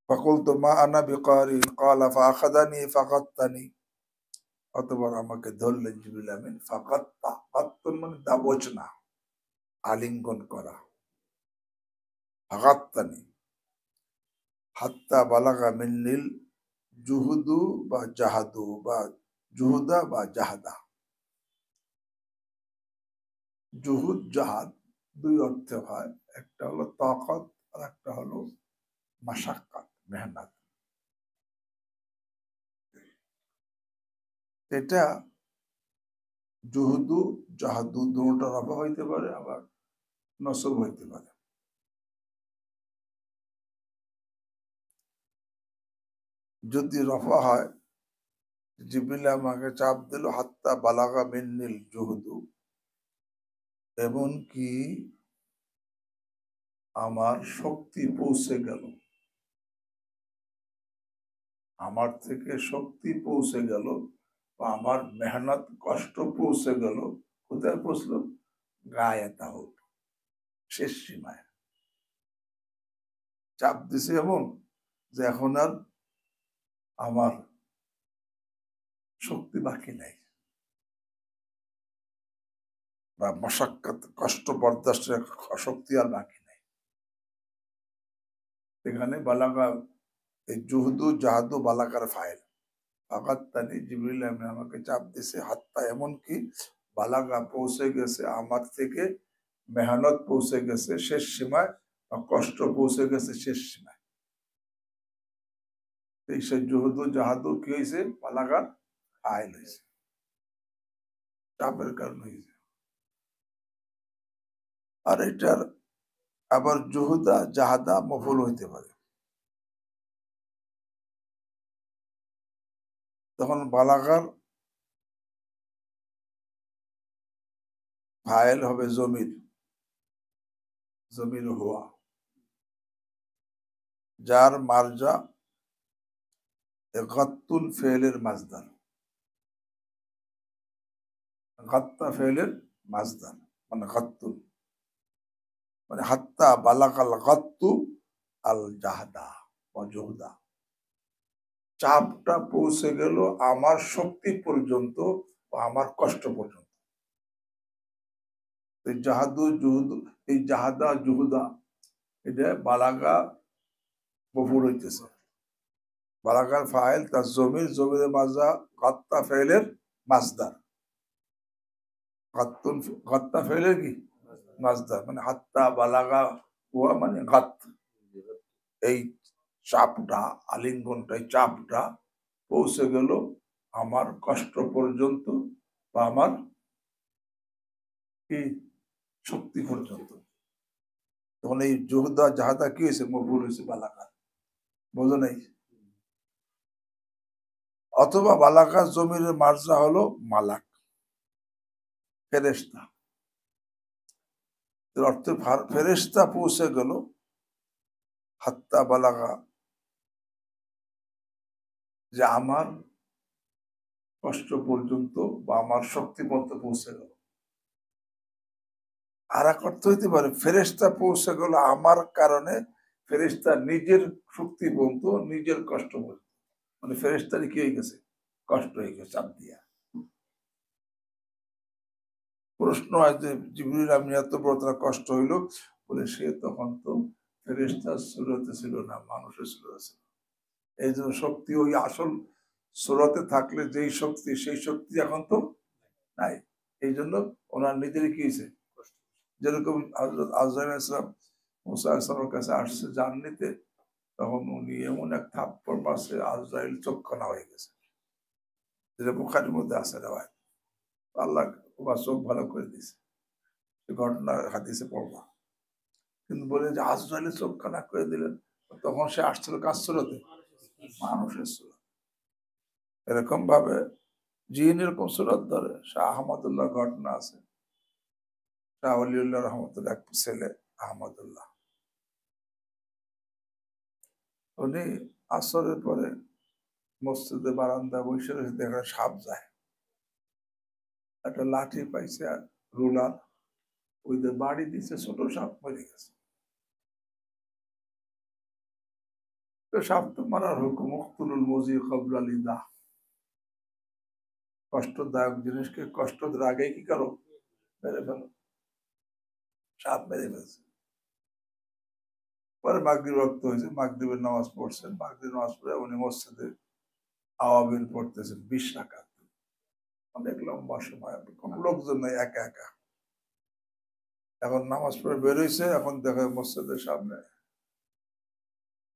ফাকুলতু মা আনা বিকারি ক্বালা ফাআখাযানি ফাকাত্তানি, অতঃপর আমাকে ধরলেন জিবরিল আমিন। ফাকাত্তা, কাত্তুন মানে দাবচনা, আলিঙ্গন করা। ফাকাত্তানি হাত্তা বালাগা মিন্নিল জুহুদু বা জাহাদু বা জুহুদা বা জাহাদা। জুহুদ জাহাদ দুই অর্থে হয়, একটা হলো তাকাত আর একটা হলো মাশাক্কাত, মেহনত। এটা জুহুদু জাহাদু দুটোটা রফা হইতে পারে, আবার নসব হইতে পারে। যদি রফা হয়, জিবরিল আমাকে চাপ দিল, হাত্তা বালাগা মিন্নিল জুহুদু, এমন কি আমার শক্তি পৌঁছে গেল, আমার থেকে শক্তি পৌঁছে গেল, বা আমার মেহনত কষ্ট পৌঁছে গেল। কোথায় পৌঁছলো? গায়েতা হোক, শেষ সীমায় চাপ দিছে এমন যে এখন আর আমার শক্তি বাকি নাই, বা মশাক্কাত কষ্ট বরদাস্তের শক্তি আর বাকি নাই। এখানে বালাগা, এই জুহুদু জাহাদু বালাকার ফাইল। ফাকাত্তানি জিবরিল আমিন আমাকে চাপ দিছে, হাত্তা এমন কি বালাগা পৌঁছে গেছে আমার থেকে, মেহনত পৌঁছে গেছে শেষ সীমায়, বা কষ্ট পৌঁছে গেছে শেষ সীমায়। এই সে জুহুদু জাহাদু কি হয়েছে? বালাগার ফাইল হয়েছে, চাপের কারণে হয়েছে। আর এটার আবার জুহুদা জাহাদা মফুল হইতে পারে। তখন বালাগার ফাইল হবে জমির, জমির হুয়া, যার মারজা গাত্তুন ফেলের মাজদার, গাত্তা ফেলের মাজদার মানে গাত্তুন, মানে হাত্তা বালাকাল গাত্তু আল জাহাদা বা জহুদা, চাপটা পৌঁছে গেল আমার শক্তি পর্যন্ত বা আমার কষ্ট পর্যন্ত। এই জাহাদু জুহুদু, এই জাহাদা জুহুদা, এটা বালাগা মফুল হইতেছে। বালাগার ফাইল তার জমির, জমির মাজা গাত্তা ফেলের মাজদার, গাত্তুন গাত্তা ফেলের কি মাজদার, মানে হাত্তা বালাগা হুয়া মানে গাত, এই চাপটা, আলিঙ্গনটা, এই চাপটা পৌঁছে গেল আমার কষ্ট পর্যন্ত, বা আমার কি শক্তি পর্যন্ত। তখন এই জোহদা জাহাদা কি হয়েছে? মফুল হয়েছে বালাকা। বোঝো নাই? অথবা বালাকা জমির মার্জা হলো মালাক, ফেরেশতা। এর অর্থে ফেরেশতা পৌঁছে গেল, হাত্তা বালাগা, যে আমার কষ্ট পর্যন্ত বা আমার শক্তি পর্যন্ত পৌঁছে গেল। আর এক অর্থ হইতে পারে ফেরেশতা পৌঁছে গেল আমার কারণে, ফেরেশতা নিজের শক্তি পর্যন্ত, নিজের কষ্ট পর্যন্ত, মানে ফেরেশতারই কি হয়ে গেছে? কষ্ট হয়ে গেছে চাপ দিয়া। প্রশ্ন হয় যে জিবরিল আমিন এত বড় তার কষ্ট হইলো, বলে সে তখন তো ফেরেশতার সুরতে ছিল না, মানুষের সুরতে ছিল। এই জন্য শক্তি ওই আসল সুরতে থাকলে যেই শক্তি, সেই শক্তি এখন তো নাই। এই জন্য ওনার নিজেরই কি হয়েছে? যেরকম হযরত আজরাইল আলাইহিস সালাম মুসা আলাইহিস সালামের কাছে আসছে জান নিতে, তখন উনি এমন এক থাপ্পড় মারছে, আজরাইল চোখখানা হয়ে গেছে, যেটা বুখারীর মধ্যে আছে রেওয়ায়াত। আল্লাহ ওর চোখ ভালো করে দিয়েছে, সে ঘটনা হাদিসে পড়বা। কিন্তু বলে যে আজরাইলের চোখ খানা করে দিলেন, তখন সে আসছিল কাজ সুরতে, মানুষের সুরত। এরকম ভাবে জিন এরকম সুরত ধরে। শাহ আহমদুল্লাহ ঘটনা আছে, শাহ অলিউল্লাহ রহমতুল্লাহ এক ছেলে আহমদুল্লাহ, উনি আসরের পরে মসজিদে বারান্দা বসে রয়েছে, দেখা সাপ যায়, একটা লাঠি পাইছে আর রুলার, ওই যে বাড়ি দিচ্ছে, ছোট সাপ মরে গেছে। তো সাপ তো মারার হুকুম, উকতুলুল মুজি ক্বাবলা লিদা, কষ্টদায়ক জিনিসকে কষ্ট দেওয়ার আগেই কি করো, মেরে ফেলো। সাপ মেরে ফেলছে। পরে মাগরিব রক্ত হয়েছে, মাগরিবের নামাজ পড়ছেন, মাগরিব নামাজ পড়ে উনি মসজিদে আওয়াবিল পড়তেছেন 20 রাকাত, অনেক লম্বা সময়, কোনো লোকজন নাই, একা একা। এখন নামাজ পড়ে বেরোইছে, এখন দেখা মসজিদের সামনে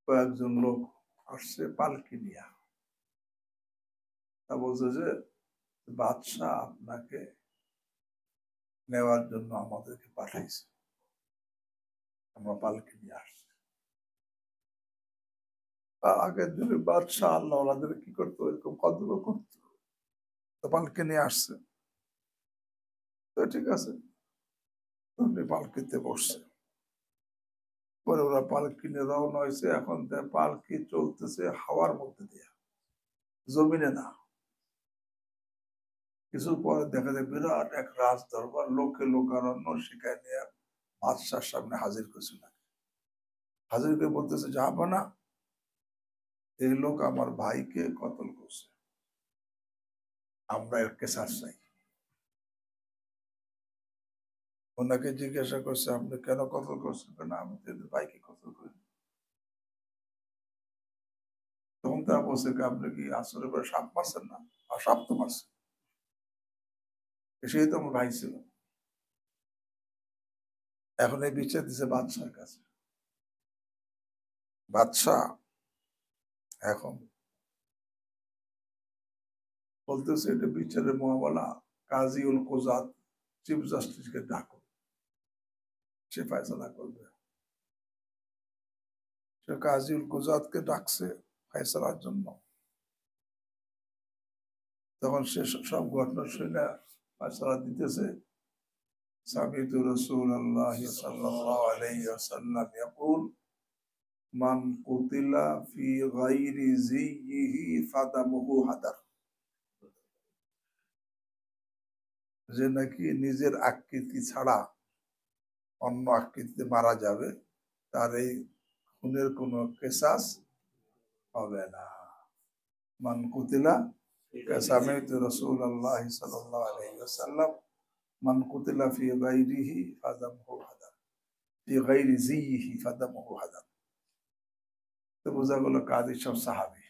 কয়েকজন লোক আসছে পালকি নিয়ে। তা বলছে যে বাদশাহ আপনাকে নেওয়ার জন্য আমাদেরকে পাঠাইছে, আমরা পালকি নিয়ে আসছি। আগের দিনে বাদশাহ আল্লাহ ওনাদের কি করতো, এরকম কদর করতো, তো পালকি নিয়ে আসছে। তো ঠিক আছে, উনি পালকিতে বসছে। পরে ওরা পালকি নিয়ে রওনা হয়েছে। এখন পালকি চলতেছে হাওয়ার মধ্যে দিয়ে, জমিনে না। কিছু পরে দেখা যায় বিরাট এক রাজ দরবার, লোকে লোকারণ্য, সেখানে নিয়ে বাদশার সামনে হাজির করছে না। হাজির করে বলতেছে, যাবো না, এই লোক আমার ভাইকে কতল করছে, আমরা এর কেসাস চাই। ওনাকে জিজ্ঞাসা করছে, আপনি কেন কতল করছেন? কেন আমি তো এদের ভাইকে কতল করি। তখন তারা বলছে, আপনি কি আসলে করে সাপ মারছেন না? আর সাপ তো মারছে, সেই তো আমার ভাই ছিল। এখন এই বিচার দিছে বাদশার কাছে। বাদশাহ এখন বলতেছে, এটা বিচারের মহামালা, কাজী উল কোজাত, চিফ জাস্টিসকে ডাকো, সে ফয়সালা করবে। সে কাজী উল কোজাতকে ডাকছে ফয়সালার জন্য। তখন সে সব ঘটনা শুনে ফয়সালা দিতেছে। সামিতু রাসূলুল্লাহ সাল্লাল্লাহু আলাইহি ওয়াসাল্লাম ইয়াকুল, মান কুতিলা ফি গায়রি যিহি ফাদামুহু হাদার, যে নাকি নিজের আকৃতি ছাড়া অন্য আকৃতিতে মারা যাবে, তার এই খুনের কোনো কেসাস হবে না। মান কুতিলা, সামিতু রাসূলুল্লাহ সাল্লাল্লাহু আলাইহি ওয়াসাল্লাম, মান কুতিলা ফি গায়রিহি ফাদামুহু হাদার, ফি গায়রি যিহি ফাদামুহু হাদার। তো বোঝা গেল কাজী সব সাহাবী।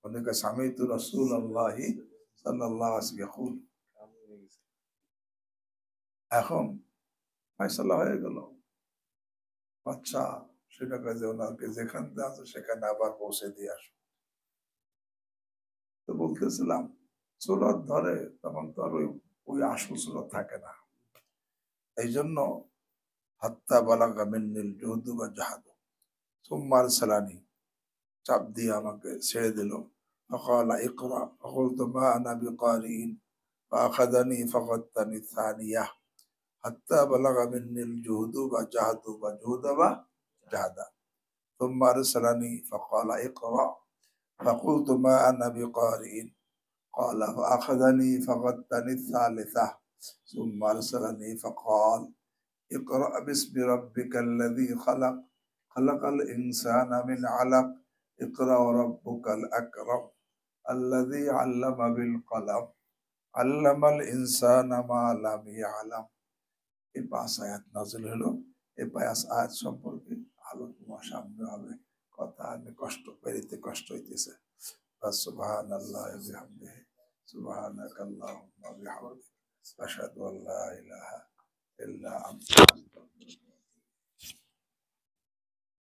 অনেকে সামিতু রাসূলুল্লাহ সাল্লাল্লাহু আলাইহি ওয়াসাল্লাম। এখন ফয়সালা হয়ে গেল। আচ্ছা, সেটা কাজে ওনাকে যেখানে আছে সেখানে আবার পৌঁছে দিয়ে আসো। তো বলতেছিলাম, সুরত ধরে তখন তো আর ওই আসল সুরত থাকে না। এই জন্য হাত্তা বালাগা মিন্নিল জুহদু ওয়া জাহাদু সুম্মা আরসালানি, চাপ দিয়ে আমাকে ছেড়ে দিল। ফাকালা ইকরা, ফাকুলতু মা আনা বিকারিইন, ফাআখাযানি ফাগাত্তানি সানিয়াহ, হাত্তা বালাগা মিন্নিল জুহদু ওয়া জাহাদু ওয়া জুহদা ওয়া জাহাদা, সুম্মা আরসালানি ফাকালা ইকরা, فقلت ما أنا بقارئ، قال فأخذني فغتني الثالثة، ثم أرسلني فقال اقرأ باسم ربك الذي خلق، خلق الإنسان من علق، اقرأ وربك الأكرم الذي علم بالقلم، علم الإنسان ما لم يعلم। এই 5 আয়াত নাযিল হলো। এই 5 আয়াত সম্পর্কে আলোচনা সামনে হবে। কথা আমি কষ্ট পেরিতে কষ্ট হইতেছে। সুবহানাল্লাহ ওয়া বিহামদিহি, সুবহানাকাল্লাহুম্মা ওয়া বিহামদিক, আশহাদু আল্লা ইলাহা ইল্লা আনতা।